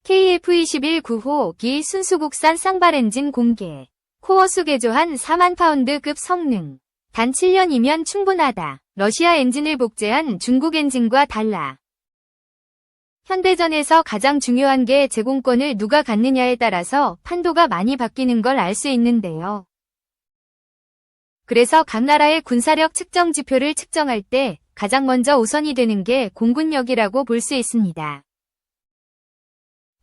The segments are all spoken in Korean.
KF-21 9호기 순수국산 쌍발 엔진 공개. 코어수 개조한 4만 파운드급 성능. 단 7년이면 충분하다. 러시아 엔진을 복제한 중국 엔진과 달라. 현대전에서 가장 중요한 게 제공권을 누가 갖느냐에 따라서 판도가 많이 바뀌는 걸 알 수 있는데요. 그래서 각 나라의 군사력 측정 지표를 측정할 때 가장 먼저 우선이 되는 게 공군력이라고 볼 수 있습니다.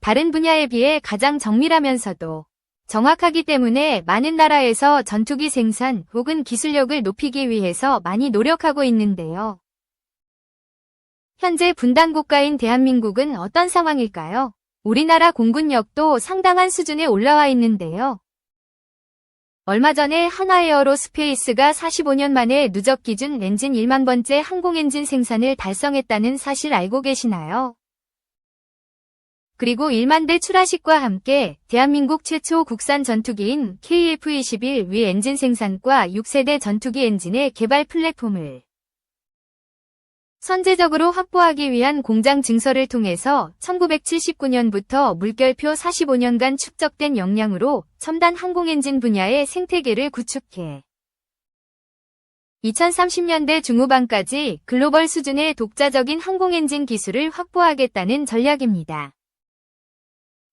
다른 분야에 비해 가장 정밀하면서도 정확하기 때문에 많은 나라에서 전투기 생산 혹은 기술력을 높이기 위해서 많이 노력하고 있는데요. 현재 분단 국가인 대한민국은 어떤 상황일까요? 우리나라 공군력도 상당한 수준에 올라와 있는데요. 얼마 전에 한화에어로스페이스가 45년 만에 누적 기준 엔진 1만 번째 항공엔진 생산을 달성했다는 사실 알고 계시나요? 그리고 1만 대 출하식과 함께 대한민국 최초 국산 전투기인 KF-21 위 엔진 생산과 6세대 전투기 엔진의 개발 플랫폼을 선제적으로 확보하기 위한 공장 증설을 통해서 1979년부터 물결표 45년간 축적된 역량으로 첨단 항공엔진 분야의 생태계를 구축해 2030년대 중후반까지 글로벌 수준의 독자적인 항공엔진 기술을 확보하겠다는 전략입니다.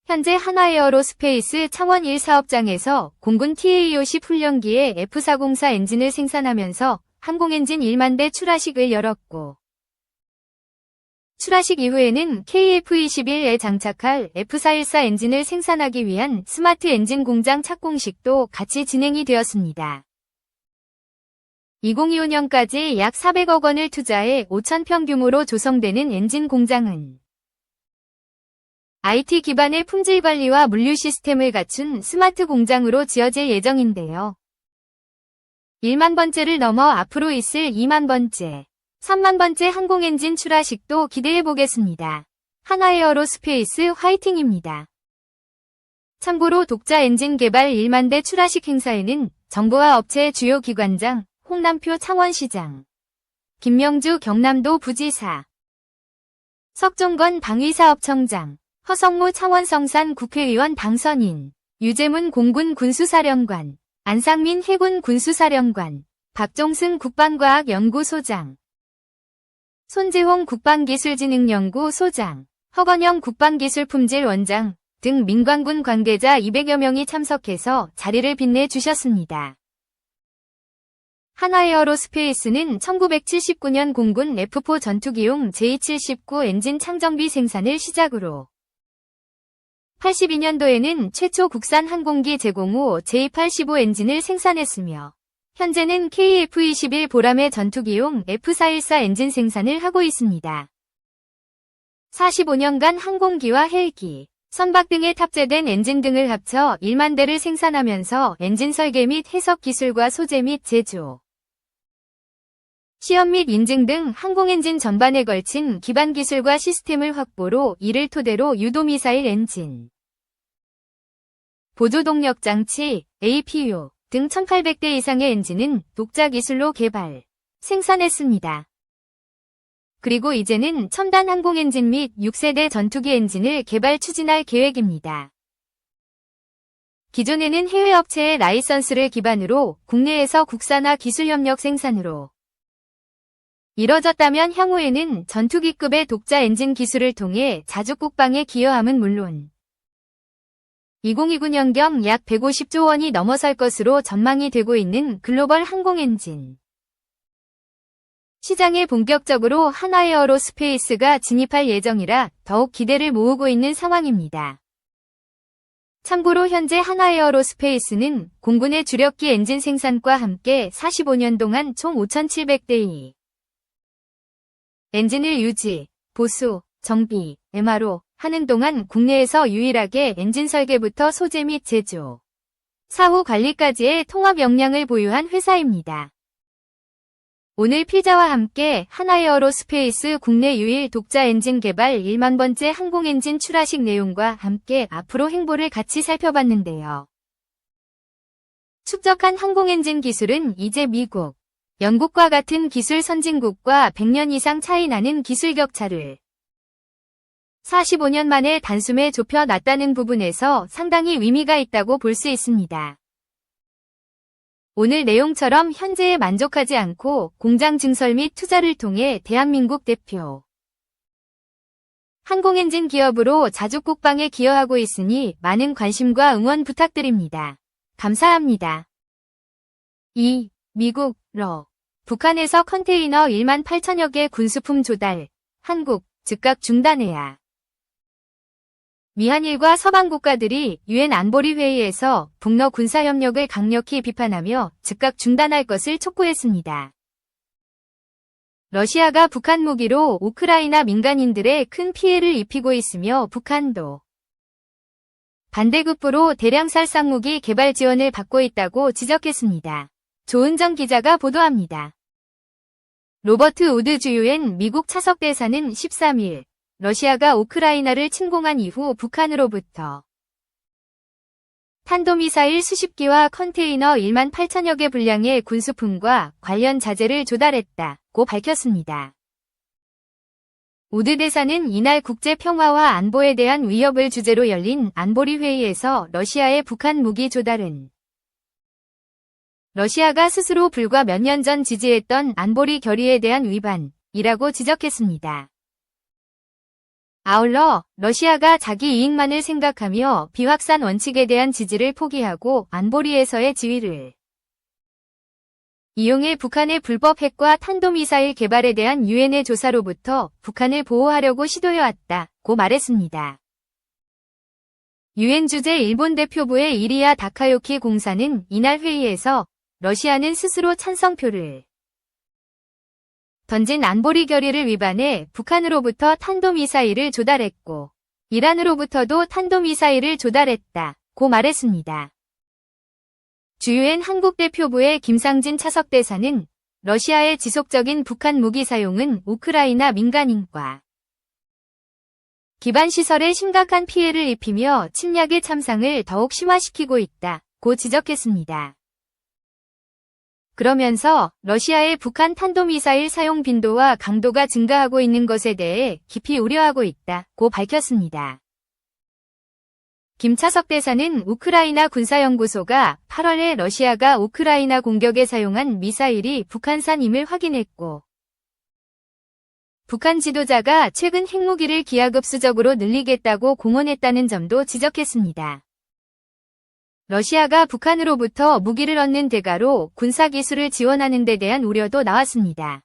현재 한화에어로스페이스 창원 1사업장에서 공군 TA-50 훈련기의 F404 엔진을 생산하면서 항공엔진 1만 대 출하식을 열었고 출하식 이후에는 KF-21에 장착할 F414 엔진을 생산하기 위한 스마트 엔진 공장 착공식도 같이 진행이 되었습니다. 2025년까지 약 400억 원을 투자해 5,000평 규모로 조성되는 엔진 공장은 IT 기반의 품질 관리와 물류 시스템을 갖춘 스마트 공장으로 지어질 예정인데요. 1만 번째를 넘어 앞으로 있을 2만 번째, 3만 번째 항공엔진 출하식도 기대해보겠습니다. 한화에어로스페이스 화이팅입니다. 참고로 독자 엔진 개발 1만 대 출하식 행사에는 정부와 업체 주요 기관장, 홍남표 창원시장, 김명주 경남도 부지사, 석종건 방위사업청장, 허성무 창원성산 국회의원 당선인, 유재문 공군 군수사령관, 안상민 해군 군수사령관, 박종승 국방과학연구소장, 손재홍 국방기술진흥연구 소장, 허건영 국방기술품질원장 등 민관군 관계자 200여 명이 참석해서 자리를 빛내주셨습니다. 한화에어로스페이스는 1979년 공군 F4 전투기용 J79 엔진 창정비 생산을 시작으로 82년도에는 최초 국산 항공기 제공 후 J85 엔진을 생산했으며 현재는 KF-21 보람의 전투기용 F414 엔진 생산을 하고 있습니다. 45년간 항공기와 헬기, 선박 등에 탑재된 엔진 등을 합쳐 1만 대를 생산하면서 엔진 설계 및 해석 기술과 소재 및 제조, 시험 및 인증 등 항공엔진 전반에 걸친 기반 기술과 시스템을 확보로 이를 토대로 유도미사일 엔진, 보조동력장치, APU 등 1800대 이상의 엔진은 독자 기술로 개발, 생산했습니다. 그리고 이제는 첨단 항공엔진 및 6세대 전투기 엔진을 개발 추진할 계획입니다. 기존에는 해외 업체의 라이선스를 기반으로 국내에서 국산화 기술협력 생산으로 이뤄졌다면 향후에는 전투기급의 독자 엔진 기술을 통해 자주국방에 기여함은 물론 2029년경 약 150조 원이 넘어설 것으로 전망이 되고 있는 글로벌 항공엔진 시장에 본격적으로 한화에어로스페이스가 진입할 예정이라 더욱 기대를 모으고 있는 상황입니다. 참고로 현재 한화에어로스페이스는 공군의 주력기 엔진 생산과 함께 45년 동안 총 5,700대의 엔진을 유지, 보수, 정비, MRO 하는 동안 국내에서 유일하게 엔진 설계부터 소재 및 제조, 사후 관리까지의 통합 역량을 보유한 회사입니다. 오늘 피자와 함께 한화에어로스페이스 국내 유일 독자 엔진 개발 1만 번째 항공엔진 출하식 내용과 함께 앞으로 행보를 같이 살펴봤는데요. 축적한 항공엔진 기술은 이제 미국, 영국과 같은 기술 선진국과 100년 이상 차이 나는 기술 격차를 45년 만에 단숨에 좁혀놨다는 부분에서 상당히 의미가 있다고 볼 수 있습니다. 오늘 내용처럼 현재에 만족하지 않고 공장 증설 및 투자를 통해 대한민국 대표 항공엔진 기업으로 자주 국방에 기여하고 있으니 많은 관심과 응원 부탁드립니다. 감사합니다. 2. 미국, 북한에서 컨테이너 1만 8천여 개 군수품 조달, 한국, 즉각 중단해야. 미한일과 서방 국가들이 유엔 안보리 회의에서 북러 군사협력을 강력히 비판하며 즉각 중단할 것을 촉구했습니다. 러시아가 북한 무기로 우크라이나 민간인들에 큰 피해를 입히고 있으며 북한도 반대급부로 대량 살상무기 개발 지원을 받고 있다고 지적했습니다. 조은정 기자가 보도합니다. 로버트 우드 주유엔 미국 차석 대사는 13일 러시아가 우크라이나를 침공한 이후 북한으로부터 탄도미사일 수십 기와 컨테이너 1만 8천여 개 분량의 군수품과 관련 자재를 조달했다고 밝혔습니다. 우드 대사는 이날 국제평화와 안보에 대한 위협을 주제로 열린 안보리 회의에서 러시아의 북한 무기 조달은 러시아가 스스로 불과 몇 년 전 지지했던 안보리 결의에 대한 위반이라고 지적했습니다. 아울러 러시아가 자기 이익만을 생각하며 비확산 원칙에 대한 지지를 포기하고 안보리에서의 지위를 이용해 북한의 불법 핵과 탄도미사일 개발에 대한 유엔의 조사로부터 북한을 보호하려고 시도해왔다고 말했습니다. 유엔 주재 일본 대표부의 이리야 다카요키 공사는 이날 회의에서 러시아는 스스로 찬성표를 던진 안보리 결의를 위반해 북한으로부터 탄도미사일을 조달했고 이란으로부터도 탄도미사일을 조달했다고 말했습니다. 주유엔 한국 대표부의 김상진 차석 대사는 러시아의 지속적인 북한 무기 사용은 우크라이나 민간인과 기반시설에 심각한 피해를 입히며 침략의 참상을 더욱 심화시키고 있다고 지적했습니다. 그러면서 러시아의 북한 탄도미사일 사용 빈도와 강도가 증가하고 있는 것에 대해 깊이 우려하고 있다고 밝혔습니다. 김차석 대사는 우크라이나 군사연구소가 8월에 러시아가 우크라이나 공격에 사용한 미사일이 북한산임을 확인했고 북한 지도자가 최근 핵무기를 기하급수적으로 늘리겠다고 공언했다는 점도 지적했습니다. 러시아가 북한으로부터 무기를 얻는 대가로 군사기술을 지원하는 데 대한 우려도 나왔습니다.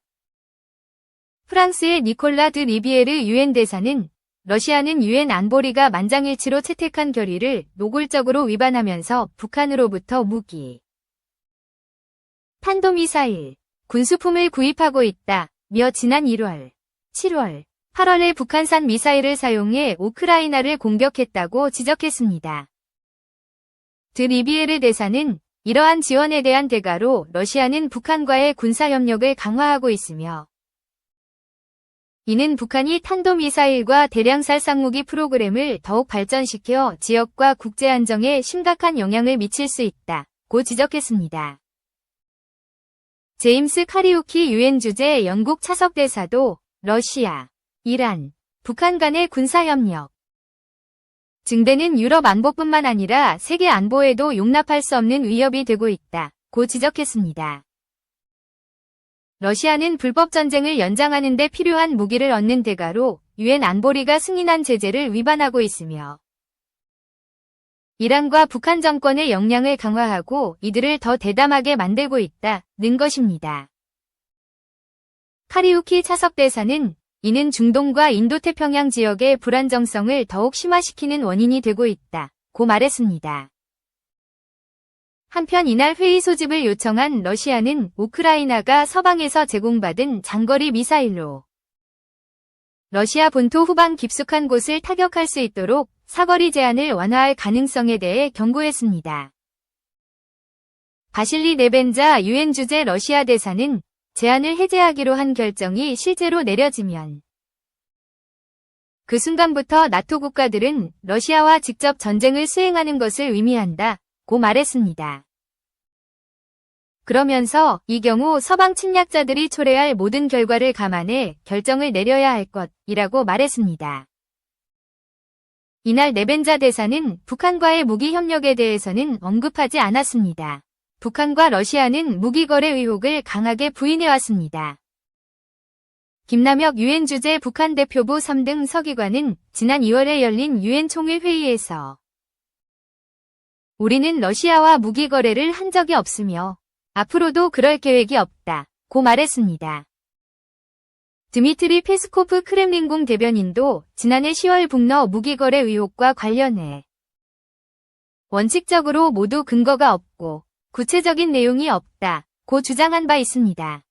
프랑스의 니콜라 드 리비에르 유엔 대사는 러시아는 유엔 안보리가 만장일치로 채택한 결의를 노골적으로 위반하면서 북한으로부터 무기, 탄도미사일, 군수품을 구입하고 있다며 지난 1월, 7월, 8월에 북한산 미사일을 사용해 우크라이나를 공격했다고 지적했습니다. 드 리비에르 대사는 이러한 지원에 대한 대가로 러시아는 북한과의 군사협력을 강화하고 있으며 이는 북한이 탄도미사일과 대량살상무기 프로그램을 더욱 발전시켜 지역과 국제안정에 심각한 영향을 미칠 수 있다고 지적했습니다. 제임스 카리우키 유엔 주재 영국 차석 대사도 러시아, 이란, 북한 간의 군사협력 증대는 유럽 안보뿐만 아니라 세계 안보에도 용납할 수 없는 위협이 되고 있다고 지적했습니다. 러시아는 불법 전쟁을 연장하는 데 필요한 무기를 얻는 대가로 유엔 안보리가 승인한 제재를 위반하고 있으며 이란과 북한 정권의 역량을 강화하고 이들을 더 대담하게 만들고 있다는 것입니다. 카리우키 차석 대사는 이는 중동과 인도태평양 지역의 불안정성을 더욱 심화시키는 원인이 되고 있다고 말했습니다. 한편 이날 회의 소집을 요청한 러시아는 우크라이나가 서방에서 제공받은 장거리 미사일로 러시아 본토 후방 깊숙한 곳을 타격할 수 있도록 사거리 제한을 완화할 가능성에 대해 경고했습니다. 바실리 네벤자 유엔 주재 러시아 대사는 제한을 해제하기로 한 결정이 실제로 내려지면 그 순간부터 나토 국가들은 러시아와 직접 전쟁을 수행하는 것을 의미한다고 말했습니다. 그러면서 이 경우 서방 침략자들이 초래할 모든 결과를 감안해 결정을 내려야 할 것이라고 말했습니다. 이날 네벤자 대사는 북한과의 무기 협력에 대해서는 언급하지 않았습니다. 북한과 러시아는 무기 거래 의혹을 강하게 부인해왔습니다. 김남혁 유엔 주재 북한 대표부 3등 서기관은 지난 2월에 열린 유엔 총회 회의에서 우리는 러시아와 무기 거래를 한 적이 없으며 앞으로도 그럴 계획이 없다고 말했습니다. 드미트리 페스코프 크렘린궁 대변인도 지난해 10월 북러 무기 거래 의혹과 관련해 원칙적으로 모두 근거가 없고 구체적인 내용이 없다고 주장한 바 있습니다.